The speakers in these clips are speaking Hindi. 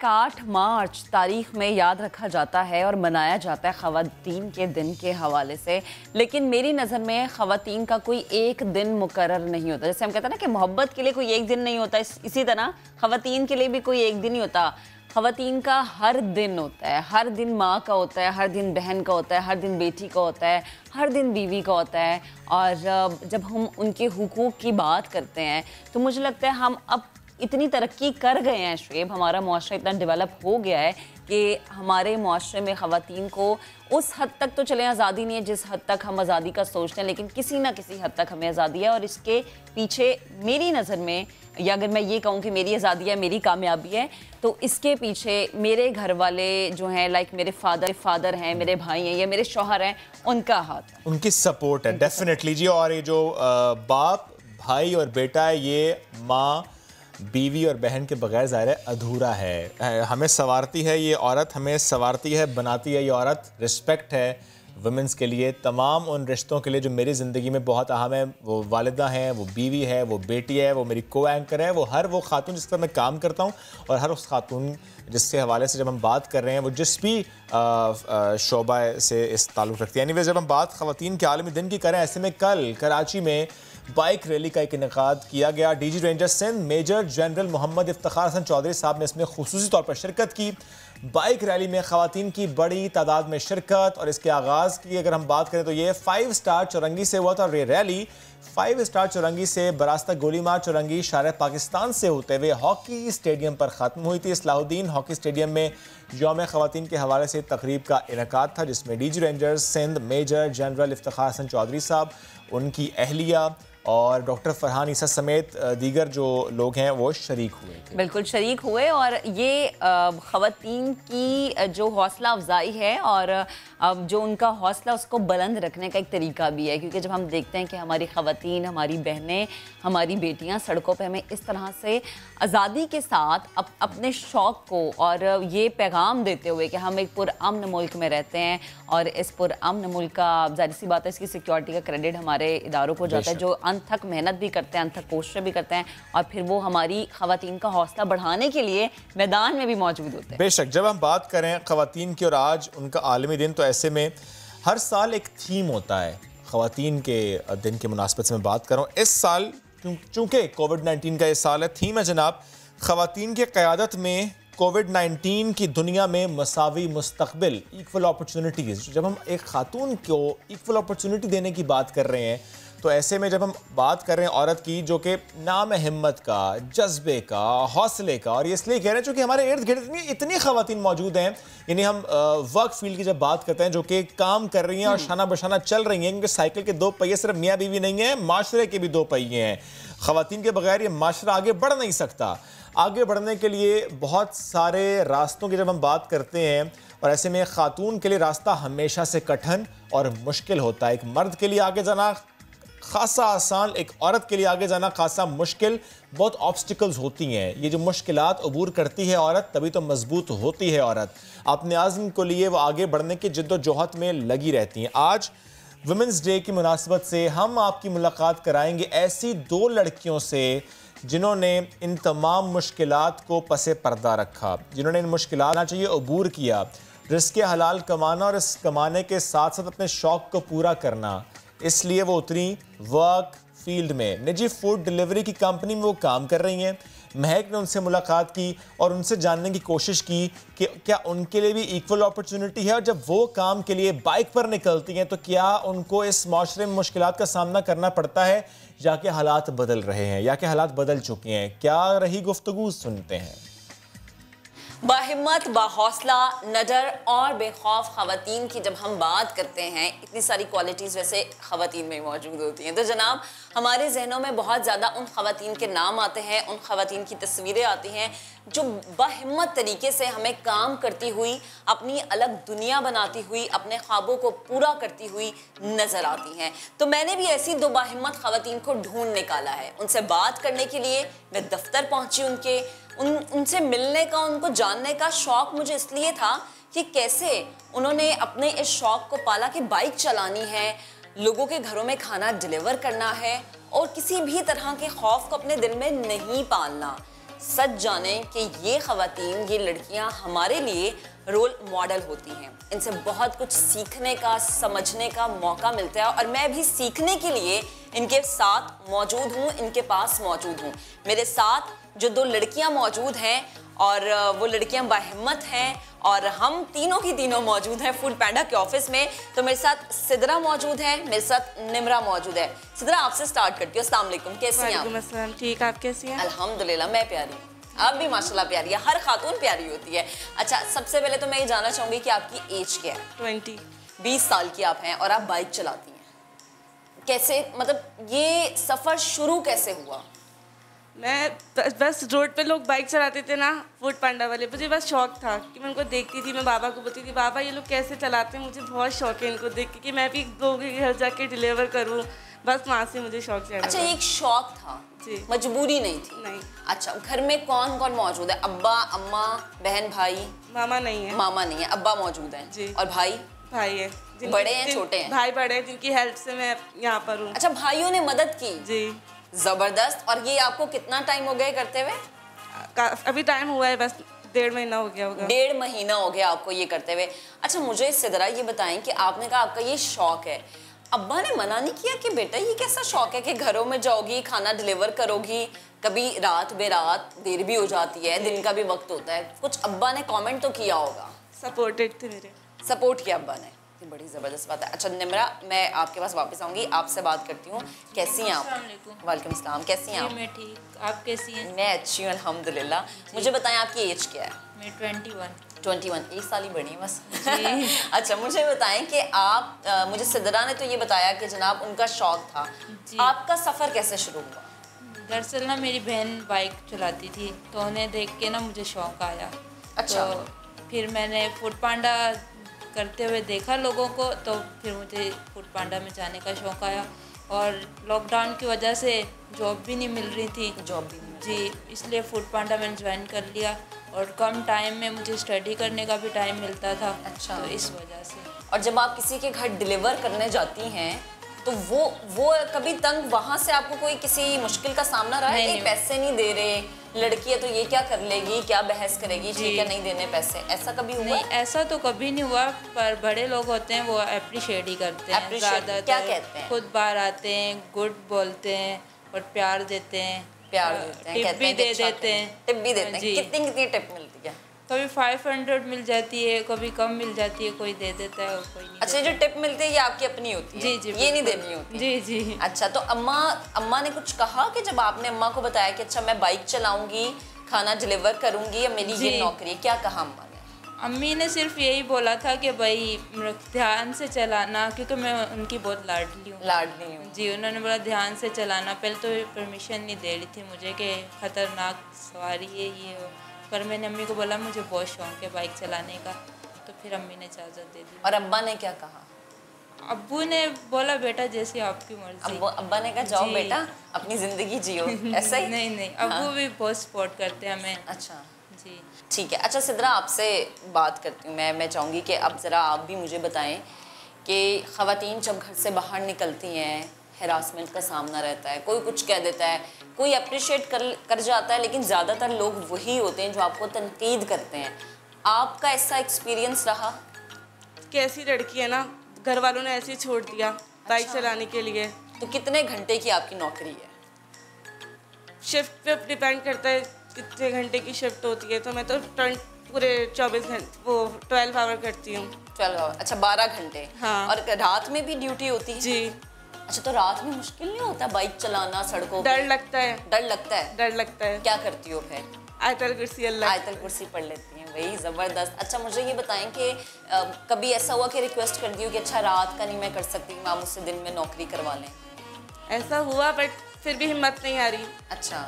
बैक 8 मार्च तारीख में याद रखा जाता है और मनाया जाता है ख़वातीन के दिन के हवाले से। लेकिन मेरी नज़र में ख़वातीन का कोई एक दिन मुकर्रर नहीं होता। जैसे हम कहते हैं ना कि मोहब्बत के लिए कोई एक दिन नहीं होता, इसी तरह ख़वातीन के लिए भी कोई एक दिन नहीं होता। ख़वातीन का हर दिन होता है, हर दिन माँ का होता है, हर दिन बहन का होता है, हर दिन बेटी का होता है, हर दिन बीवी का होता है। और जब हम उनके हुकूक की बात करते हैं तो मुझे लगता है हम अब इतनी तरक्की कर गए हैं शुएब, हमारा मुआशरा इतना डेवलप हो गया है कि हमारे मुआशरे में ख़वातीन को उस हद तक तो चले आज़ादी नहीं है जिस हद तक हम आज़ादी का सोचते हैं, लेकिन किसी ना किसी हद तक हमें आज़ादी है। और इसके पीछे मेरी नज़र में, या अगर मैं ये कहूँ कि मेरी आज़ादी है, मेरी कामयाबी है, तो इसके पीछे मेरे घर वाले जो हैं, लाइक मेरे फादर हैं, मेरे भाई हैं या मेरे शौहर हैं, उनका हाथ है, उनकी सपोर्ट है डेफिनेटली जी। और ये जो बाप, भाई और बेटा है, ये माँ, बीवी और बहन के बगैर ज़ाहिर है अधूरा है। हमें संवारती है ये औरत, हमें संवारती है, बनाती है ये औरत। रिस्पेक्ट है वुमेंस के लिए, तमाम उन रिश्तों के लिए जो मेरी ज़िंदगी में बहुत अहम है। वो वालिदा हैं, वो बीवी है, वो बेटी है, वो मेरी को एंकर है, वो खातून जिस पर मैं काम करता हूँ, और हर उस खातून जिसके हवाले से जब हम बात कर रहे हैं वो जिस भी शोबा से इस ताल्लुक़ रखती है। एनीवेज, जब हम बात ख़वातीन के आलमी दिन की करें, ऐसे में कल कराची में बाइक रैली का एक इनेकाद किया गया। DG rangers Sindh major general Mohammad Iftikhar Hasan Chaudhry साहब ने इसमें खुसूसी तौर पर शिरकत की। बाइक रैली में ख़वातीन की बड़ी तादाद में शिरकत, और इसके आगाज़ की अगर हम बात करें तो ये 5 स्टार चौरंगी से हुआ था। और ये रैली 5 स्टार चौरंगी से बरास्ता गोलीमार चौरंगी शार पाकिस्तान से होते हुए हॉकी स्टेडियम पर ख़त्म हुई थी। इस्लाहुद्दीन हॉकी स्टेडियम में यौम ख़वातीन के हवाले से तकरीब का इनेकाद था, जिसमें DG rangers Sindh major general Iftikhar Hasan Chaudhry साहब, उनकी अहलिया और डॉक्टर फरहान ईसा समेत दीगर जो लोग हैं वो शरीक हुए थे। बिल्कुल शरीक हुए। और ये ख़वातीन की जो हौसला अफजाई है और जो उनका हौसला उसको बुलंद रखने का एक तरीका भी है, क्योंकि जब हम देखते हैं कि हमारी ख़वातीन, हमारी बहनें, हमारी बेटियां सड़कों पे हमें इस तरह से आज़ादी के साथ अपने शौक़ को और ये पैगाम देते हुए कि हम एक पुरअमन मुल्क में रहते हैं, और इस पुरअमन मुल्क का ज़ाहिर सी बात है इसकी सिक्योरिटी का क्रेडिट हमारे इदारों को जाता है, जो अनथक मेहनत भी करते हैं, अनथक कोशिशें भी करते हैं, और फिर वो हमारी ख़वातीन का हौसला बढ़ाने के लिए मैदान में भी मौजूद होते हैं। बेशक, जब हम बात करें ख़वातीन की और आज उनका आलमी दिन, तो ऐसे में हर साल एक थीम होता है। ख़वातीन के दिन की मुनासबत से मैं बात कर रहा हूँ। इस साल चूँकि कोविड-19 का ये साल है, थीम है जनाब ख़वातीन की क़यादत में कोविड-19 की दुनिया में मसावी मुस्तक़बिल, इक्वल अपॉर्चुनिटीज़। जब हम एक खातून को इक्वल अपॉर्चुनिटी देने की बात कर रहे हैं, तो ऐसे में जब हम बात कर रहे हैं औरत की जो कि नाम हिम्मत का, जज्बे का, हौसले का, और ये इसलिए कह रहे हैं क्योंकि हमारे इर्द गिर्द इतनी ख़वातीन मौजूद हैं। यानी हम वर्क फील्ड की जब बात करते हैं, जो कि काम कर रही हैं और शाना बशाना चल रही हैं, क्योंकि साइकिल के 2 पहिए सिर्फ मियाँ बीवी नहीं हैं, माशरे के भी 2 पहिए हैं। ख़वातीन के बगैर ये माशरा आगे बढ़ नहीं सकता। आगे बढ़ने के लिए बहुत सारे रास्तों की जब हम बात करते हैं, और ऐसे में खातून के लिए रास्ता हमेशा से कठिन और मुश्किल होता है। एक मर्द के लिए आगे जाना खासा आसान, एक औरत के लिए आगे जाना खासा मुश्किल। बहुत ऑब्स्टिकल्स होती हैं। ये जो मुश्किलात अबूर करती है औरत, तभी तो मजबूत होती है औरत। अपने आज़म को लिए वो आगे बढ़ने की जिद्दोजहद में लगी रहती हैं। आज वुमेंस डे की मुनासबत से हम आपकी मुलाकात कराएंगे ऐसी 2 लड़कियों से जिन्होंने इन तमाम मुश्किलात को पसे पर्दा रखा, जिन्होंने इन मुश्किलात ना चाहिए अबूर किया। रिज़्क़ हलाल कमाना और इस कमाने के साथ साथ अपने शौक़ को पूरा करना, इसलिए वो उतरी वर्क फील्ड में। निजी फूड डिलीवरी की कंपनी में वो काम कर रही हैं। महक ने उनसे मुलाकात की और उनसे जानने की कोशिश की कि क्या उनके लिए भी इक्वल अपॉर्चुनिटी है, और जब वो काम के लिए बाइक पर निकलती हैं तो क्या उनको इस माशरे में मुश्किलात का सामना करना पड़ता है, या कि हालात बदल रहे हैं, या कि हालात बदल चुके हैं। क्या रही गुफ्तगू, सुनते हैं। बाहिम्मत, बाहौसला, नडर और बेखौफ ख़वातीन की जब हम बात करते हैं, इतनी सारी क्वालिटीज़ वैसे ख़वातीन में मौजूद होती हैं, तो जनाब हमारे जहनों में बहुत ज़्यादा उन ख़वातीन के नाम आते हैं, उन ख़वातीन की तस्वीरें आती हैं जो बाहिम्मत तरीके से हमें काम करती हुई, अपनी अलग दुनिया बनाती हुई, अपने ख्वाबों को पूरा करती हुई नज़र आती हैं। तो मैंने भी ऐसी 2 बाहिम्मत ख़वातीन को ढूंढ निकाला है। उनसे बात करने के लिए मैं दफ्तर पहुँची, उनसे मिलने का, उनको जानने का शौक़ मुझे इसलिए था कि कैसे उन्होंने अपने इस शौक़ को पाला कि बाइक चलानी है, लोगों के घरों में खाना डिलीवर करना है, और किसी भी तरह के खौफ को अपने दिल में नहीं पालना। सच जाने कि ये ख़वातीन, ये लड़कियां हमारे लिए रोल मॉडल होती हैं। इनसे बहुत कुछ सीखने का, समझने का मौका मिलता है और मैं भी सीखने के लिए इनके साथ मौजूद हूँ, इनके पास मौजूद हूँ। मेरे साथ जो 2 लड़कियां मौजूद हैं और वो लड़कियां बाहिम्मत हैं और हम तीनों की तीनों मौजूद हैं फूड पैंडा के ऑफिस में। तो मेरे साथ सिद्रा मौजूद है, मेरे साथ निम्रा मौजूद है। सिद्रा, आपसे स्टार्ट करती हूँ। अस्सलाम वालेकुम, कैसी हैं आप? वालेकुम अस्सलाम, ठीक, आप कैसी हैं? अल्हम्दुलिल्लाह, मैं प्यारी हूँ। आप भी माशाल्लाह प्यारी है, हर खातून प्यारी होती है। अच्छा, सबसे पहले तो मैं ये जानना चाहूँगी कि आपकी एज क्या है? 20 साल की आप हैं और आप बाइक चलाती हैं। कैसे, मतलब ये सफ़र शुरू कैसे हुआ? मैं बस रोड पे लोग बाइक चलाते थे ना, फूड पांडा वाले, मुझे बस शौक था कि मैं उनको देखती थी। मैं बाबा को बोलती थी, बाबा ये लोग कैसे चलाते हैं, मुझे बहुत शौक है इनको देख के कि मैं भी लोगों के घर जाके डिलीवर करूँ। बस वहाँ से मुझे शौक चढ़ा। अच्छा, ये एक शौक था जी, मजबूरी नहीं थी? नहीं। अच्छा, घर में कौन कौन मौजूद है? अब्बा, अम्मा, बहन, भाई? मामा नहीं है। मामा नहीं है, अब्बा मौजूद हैं जी। और भाई? भाई है। बड़े हैं, छोटे हैं? भाई बड़े हैं, जिनकी हेल्प से मैं यहाँ पर हूँ। अच्छा, भाइयों ने मदद की? जी, जबरदस्त। और ये आपको कितना टाइम हो गया करते हुए? अभी टाइम हुआ है, बस 1.5 महीना हो गया होगा। 1.5 महीना हो गया आपको ये करते हुए। अच्छा, मुझे सिद्रा ये बताएं कि आपने कहा आपका ये शौक है, अब्बा ने मना नहीं किया कि बेटा ये कैसा शौक है कि घरों में जाओगी, खाना डिलीवर करोगी, कभी रात बेरात देर भी हो जाती है, दिन का भी वक्त होता है, कुछ अब्बा ने कमेंट तो किया होगा? सपोर्टेड थे मेरे। सपोर्ट किया अब्बा ने, ये बड़ी ज़बरदस्त बात है। अच्छा निम्रा, मैं आपके पास वापस आऊँगी, आपसे बात करती हूँ। कैसी हैं आप? वालेकुम अस्सलाम, कैसी हैं आप? मैं ठीक, आप कैसी हैं? मैं अच्छी हूँ अल्हम्दुलिल्लाह। मुझे बताएं आपकी एज क्या है? मैं 21। 21, 1 साल ही बड़ी है बस। अच्छा, मुझे बताएं कि आप मुझे सिद्रा ने तो ये बताया कि जनाब उनका शौक था, आपका सफ़र कैसे शुरू हुआ? दरअसल ना मेरी बहन बाइक चलाती थी तो उन्हें देख के ना मुझे शौक आया। अच्छा। तो फिर मैंने फूड पांडा करते हुए देखा लोगों को, तो फिर मुझे फूड पांडा में जाने का शौक आया। और लॉकडाउन की वजह से जॉब भी नहीं मिल रही थी। जॉब भी नहीं? जी, इसलिए फूड पांडा मैंने ज्वाइन कर लिया और कम टाइम में मुझे स्टडी करने का भी टाइम मिलता था। अच्छा। तो इस वजह से। और जब आप किसी के घर डिलीवर करने जाती हैं तो वो कभी तंग, वहाँ से आपको कोई किसी मुश्किल का सामना रहा है कि पैसे नहीं दे रहे, लड़की है तो ये क्या कर लेगी, क्या बहस करेगी, ठीक है नहीं देने पैसे, ऐसा कभी हुआ? नहीं, ऐसा तो कभी नहीं हुआ, पर बड़े लोग होते हैं वो अप्रिशिएट ही करते हैं। ज़्यादातर क्या कहते हैं? खुद बाहर आते हैं, गुड बोलते हैं और प्यार देते हैं। टिप भी दे देते हैं। टिप भी देते हैं? कितनी टिप मिलती है? कभी 500 मिल जाती है, कभी कम मिल जाती है, कोई दे देता है और कोई नहीं। अच्छा, जो टिप मिलती है ये आपकी अपनी होती है? जी जी, ये नहीं देनी होती? जी जी। अच्छा, तो अम्मा ने कुछ कहा कि जब आपने अम्मा को बताया कि अच्छा मैं बाइक चलाऊंगी, खाना डिलीवर करूंगी, मेरी ये नौकरी, क्या कहा अम्मा ने? अम्मी ने सिर्फ यही बोला था कि भाई ध्यान से चलाना, क्योंकि मैं उनकी बहुत लाडली हूँ। लाडली हूँ जी, उन्होंने बोला ध्यान से चलाना। पहले तो परमिशन नहीं दे रही थी मुझे कि ख़तरनाक सवारी है ये हो, पर मैंने अम्मी को बोला मुझे बहुत शौक है बाइक चलाने का, तो फिर अम्मी ने इजाज़त दे दी। और अब्बा ने क्या कहा? अब्बू ने बोला बेटा जैसी आपकी मर्जी। अब्बा ने कहा जाओ बेटा अपनी ज़िंदगी जियो, ऐसा ही? नहीं, अब्बू भी बहुत सपोर्ट करते हैं हमें। अच्छा जी, ठीक है। अच्छा सिद्रा, आपसे बात करती हूँ मैं चाहूँगी कि अब ज़रा आप भी मुझे बताएं कि ख़वातीन जब घर से बाहर निकलती हैं, हैरासमेंट का सामना रहता है, कोई कुछ कह देता है, कोई अप्रिशिएट कर जाता है, लेकिन ज़्यादातर लोग वही होते हैं जो आपको तनकीद करते हैं। आपका ऐसा एक्सपीरियंस रहा? कैसी लड़की है ना, घर वालों ने ऐसे ही छोड़ दिया बाइक चलाने के लिए। तो कितने घंटे की आपकी नौकरी है? शिफ्ट पे डिपेंड करता है कितने घंटे की शिफ्ट होती है, तो मैं तो पूरे 24 घंटे, वो 12 आवर करती हूँ। 12 आवर? अच्छा, 12 घंटे। हाँ। और रात में भी ड्यूटी होती है? जी। अच्छा, तो रात में मुश्किल नहीं होता बाइक चलाना सड़कों पे? डर लगता है। डर लगता है? डर लगता है। क्या करती हो फिर? आयतल कुर्सी अल्लाह। आयतल कुर्सी पढ़ लेती हैं, वही ज़बरदस्त। अच्छा, मुझे ये बताएं कि कभी ऐसा हुआ कि रिक्वेस्ट करती हो कि अच्छा रात का नहीं मैं कर सकती, आप मुझसे दिन में नौकरी करवा लें? ऐसा हुआ, बट फिर भी हिम्मत नहीं आ रही। अच्छा,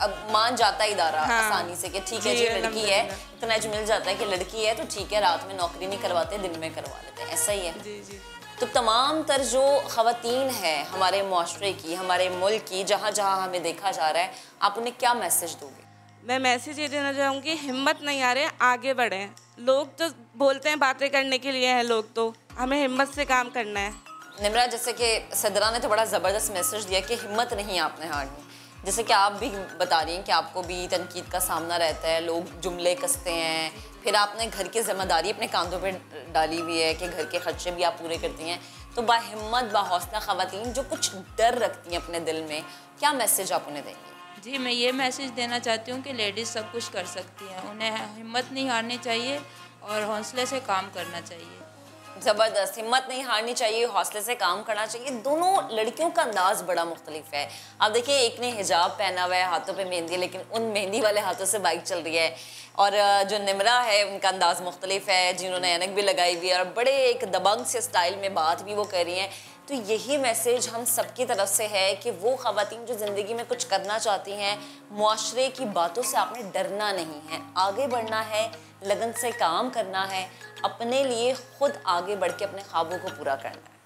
अब मान जाता है इदारा आसानी से कि ठीक है जी लड़की है, इतना जो मिल जाता है कि लड़की है तो ठीक है, रात में नौकरी नहीं करवाते, दिन में करवा लेते हैं, ऐसा ही है? जी जी। तो तमाम तर जो ख़वातीन है हमारे माशरे की, हमारे मुल्क की, जहाँ जहाँ हमें देखा जा रहा है, आप उन्हें क्या मैसेज दोगे? मैं मैसेज ये देना चाहूँगी, हिम्मत नहीं आ रहे, आगे बढ़ें। लोग तो बोलते हैं बातें करने के लिए हैं लोग, तो हमें हिम्मत से काम करना है। निम्रा, जैसे कि सदरा ने तो बड़ा ज़बरदस्त मैसेज दिया कि हिम्मत नहीं आपने हारनी, जैसे कि आप भी बता रही हैं कि आपको भी तनकीद का सामना रहता है, लोग जुमले कसते हैं, फिर आपने घर की जिम्मेदारी अपने कांधों पे डाली हुई है कि घर के खर्चे भी आप पूरे करती हैं, तो बाहिम्मत बाहौसला ख़वातीन जो कुछ डर रखती हैं अपने दिल में, क्या मैसेज आप उन्हें देंगे? जी, मैं ये मैसेज देना चाहती हूँ कि लेडीज़ सब कुछ कर सकती हैं, उन्हें हिम्मत नहीं हारनी चाहिए और हौसले से काम करना चाहिए। ज़बरदस्त, हिम्मत नहीं हारनी चाहिए, हौसले से काम करना चाहिए। दोनों लड़कियों का अंदाज बड़ा मुख्तलिफ है। आप देखिए, एक ने हिजाब पहना हुआ है, हाथों पे मेहंदी, लेकिन उन मेहंदी वाले हाथों से बाइक चल रही है। और जो निमरा है उनका अंदाज मुख्तलिफ है, जिन्होंने ऐनक भी लगाई हुई है और बड़े एक दबंग से स्टाइल में बात भी वो कर रही हैं। तो यही मैसेज हम सबकी तरफ से है कि वो ख़वातीन जो ज़िंदगी में कुछ करना चाहती हैं, मुआशरे की बातों से आपने डरना नहीं है, आगे बढ़ना है, लगन से काम करना है, अपने लिए खुद आगे बढ़ के अपने ख्वाबों को पूरा करना है।